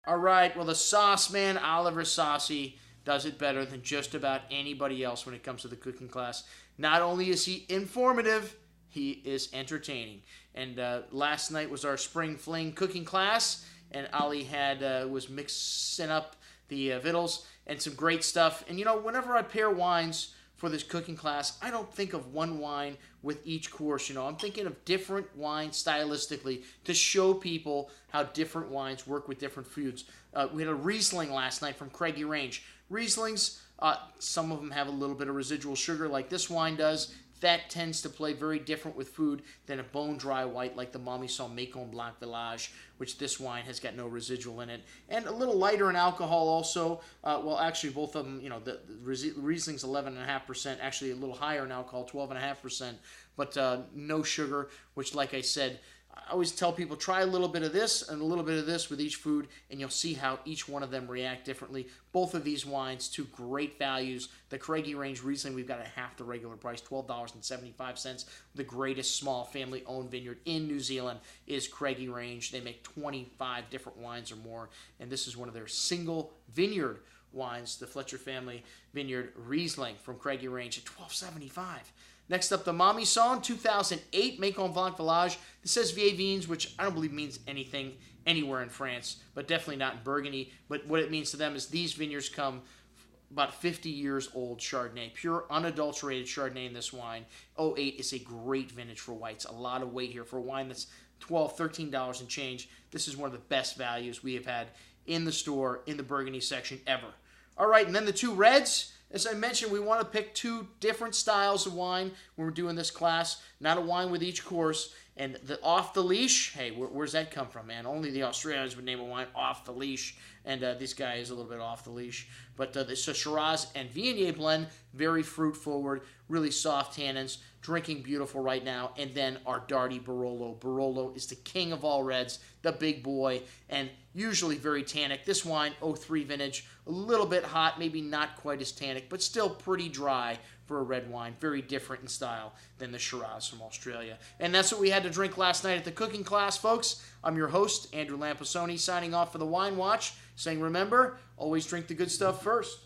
All right, well, the sauce man, Oliver Saucy, does it better than just about anybody else when it comes to the cooking class. Not only is he informative, he is entertaining. And last night was our spring fling cooking class, and Ollie was mixing up the victuals and some great stuff. And you know, whenever I pair wines for this cooking class, I don't think of one wine with each course. You know, I'm thinking of different wines stylistically to show people how different wines work with different foods. We had a Riesling last night from Craggy Range. Rieslings, some of them have a little bit of residual sugar like this wine does. That tends to play very different with food than a bone-dry white like the Mommessin Macon Blanc, which this wine has got no residual in it. And a little lighter in alcohol also. Well, actually, both of them, you know, the Riesling's 11.5%, actually a little higher in alcohol, 12.5%, but no sugar, which, like I said, I always tell people, try a little bit of this and a little bit of this with each food, and you'll see how each one of them react differently. Both of these wines, two great values. The Craggy Range Riesling, we've got at half the regular price, $12.75. The greatest small family-owned vineyard in New Zealand is Craggy Range. They make 25 different wines or more, and this is one of their single vineyard wines, the Fletcher family vineyard Riesling from Craggy Range at $12.75. Next up, the Mommessin 2008 Macon Blanc. This says Viognier, which I don't believe means anything anywhere in France, but definitely not in Burgundy. But what it means to them is these vineyards come about 50 years old Chardonnay, pure unadulterated Chardonnay in this wine. 08 is a great vintage for whites. A lot of weight here for a wine that's $12, $13 and change. This is one of the best values we have had in the store in the Burgundy section ever. All right, and then the two reds. As I mentioned, we want to pick two different styles of wine when we're doing this class, not a wine with each course. And the off the leash, hey, where's that come from, man? Only the Australians would name a wine off the leash, and this guy is a little bit off the leash. But it's a Shiraz and Viognier blend, very fruit forward, really soft tannins, drinking beautiful right now. And then our Dardi Barolo. Barolo is the king of all reds, the big boy, and usually very tannic. This wine, 03 vintage, a little bit hot, maybe not quite as tannic, but still pretty dry for a red wine. Very different in style than the Shiraz from Australia. And that's what we had to drink last night at the cooking class, folks. I'm your host, Andrew Lamposoni, signing off for the Wine Watch, saying remember, always drink the good stuff first.